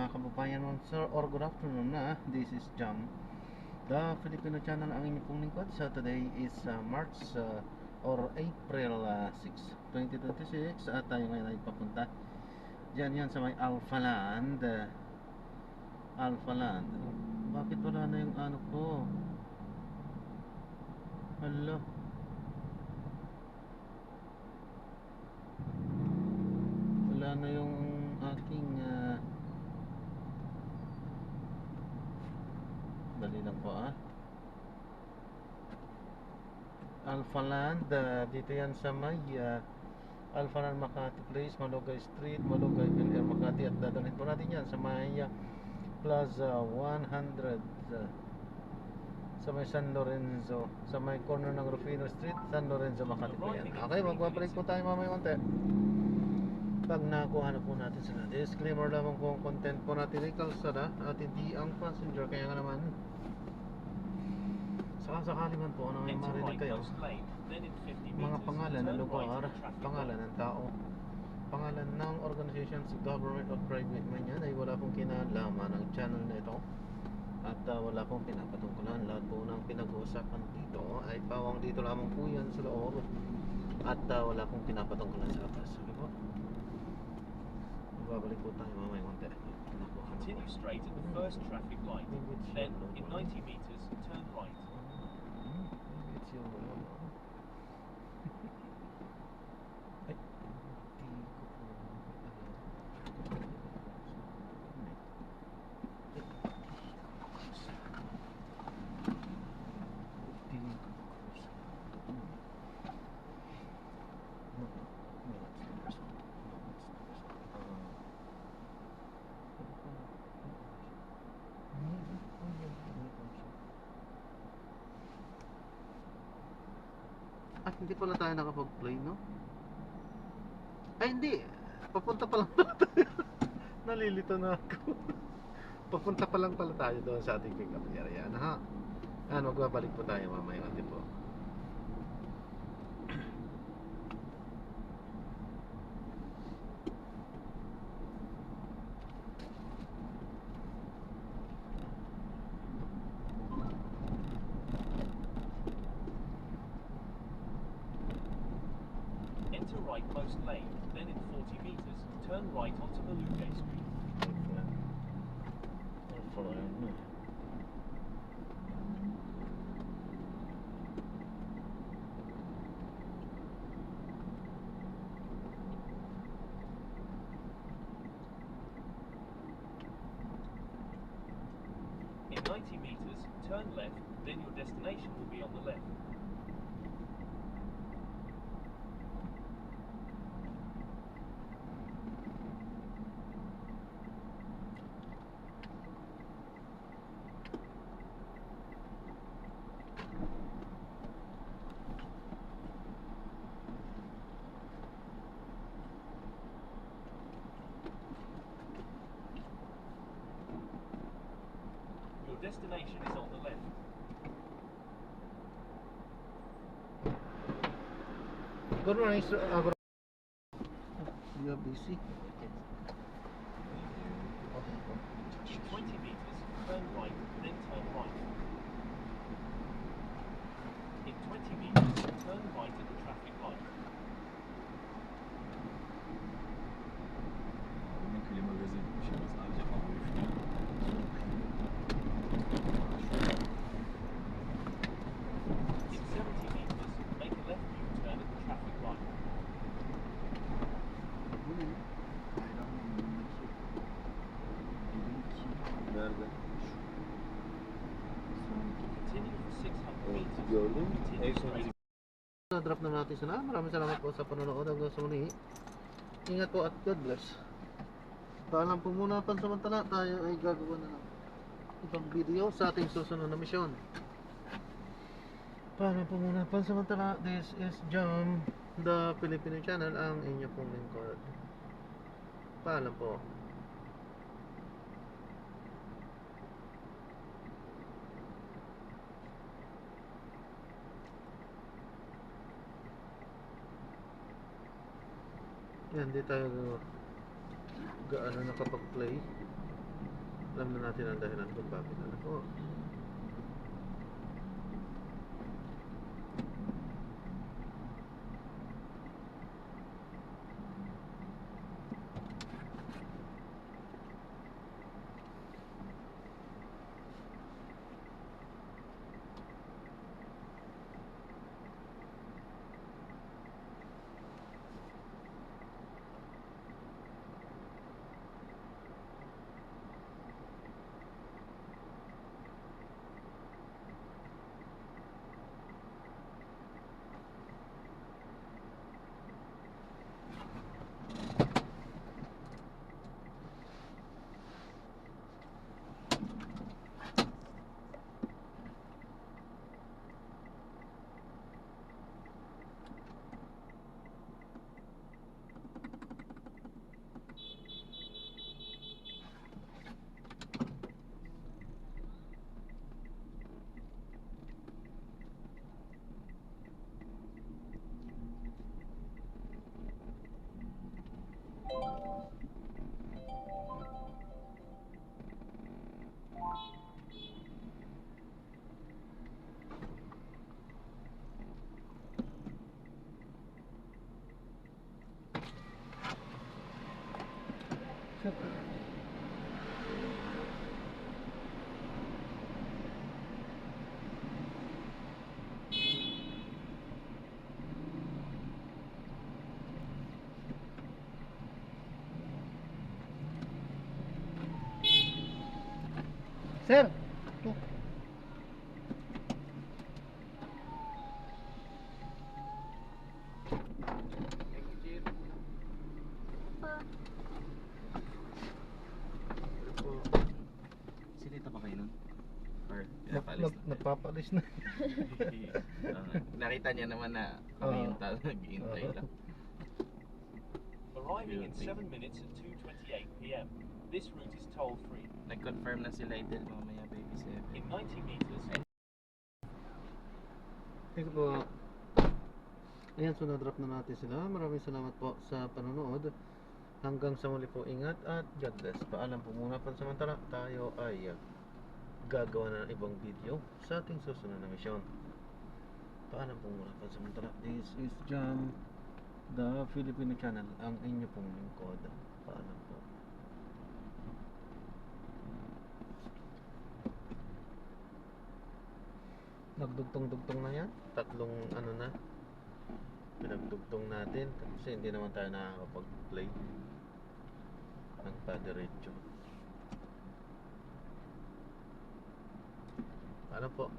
Kababayan mo, sir, or good afternoon na. This is Jam, the Filipino channel, ang inyong pong lingkod. So today is March or April 6, 2026 at tayo ngayon ay papunta dyan yan sa may Alpha Land. Bakit wala na yung ano ko? Hala, wala na yung aking dali lang po Alpha Land, dito yan sa may Alpha Land Makati Place, Malugay Street, Malugay, Bel Air, Makati. At dadalhin po natin yan sa may Plaza 100, sa may San Lorenzo, sa may corner ng Rufino Street, San Lorenzo, Makati po yan. Okay, magbabalik po tayo mamaya konti pag nakuha na po natin sila. Disclaimer lamang po ang content po natin ay kalsada at hindi ang passenger. Kaya nga naman, sakali man po na may marinig kayo mga pangalan ng lugar, pangalan ng tao, pangalan ng organization, government or private man yan, ay wala pong kinalaman ng channel na ito at wala pong pinapatungkulan. Lahat po ng pinag-uusapan dito ay pawang dito lamang po yan sa loob at wala pong pinapatungkulan sa labas. Okay po, babalik po tayo mamaya konti. Continue straight at the first traffic light. Then, in 90 meters, turn right. It's your ay, hindi pala tayo nakapag-play, no? Ay, hindi. Papunta pa lang pala tayo. Nalilito na ako. Papunta pa lang pala tayo doon sa ating pick-up area. Ha? Magbabalik po tayo mamaya natin po. Enter rightmost lane, then in 40 meters, turn right onto Malugay Street. In 90 meters, turn left, then your destination will be on the left. Your destination is on the left. Good morning, sir. You are busy. In 20 meters, turn right, then turn right. In 20 meters, turn right at the traffic light. Bunun klima gazı şeyimiz ancak ama In 70 meters, make a left U-turn at the traffic light. nerede? Continue for 600 meters. Gördün mü? Continue En son straight. Na-drop na natin sila. Maraming salamat po sa panonood. Hanggang sa muli. Ingat po at God bless. Paalam po muna, pansamantala tayo ay gagawa na ng ibang video sa ating susunod na misyon. Paalam po muna, pansamantala. This is Jam, the Filipino channel, ang inyo pong lingkod. Paalam po. Yan, di tayo gaano nakapag-play. Alam na natin ang dahilan kung bakit. Ano po? Siyempre. Sir! Ito. Silita pa kayo nun? Or pinapalis na? Nagpapalis na. Nakita niya naman na kami yung nag-iintay lang. Arriving in 7 minutes at 2:28 p.m. This route is toll-free. Nag-confirm na sila Idel mamaya baby 7. In 90 meters, Thank you po. Ayan, so na-drop na natin sila. Maraming salamat po sa panonood. Hanggang sa muli po, ingat at God bless. Paalam po muna pansamantala. Tayo ay gagawa na ng ibang video sa ating susunod na misyon. Paalam po muna pansamantala. This is Jam, the Filipino channel, ang inyo pong lingkod. Paalam po. Nagdugtong-dugtong na yan. Tatlong ano na pinagdugtong natin kasi hindi naman tayo nakakapag-play ng padiretso. Ano po?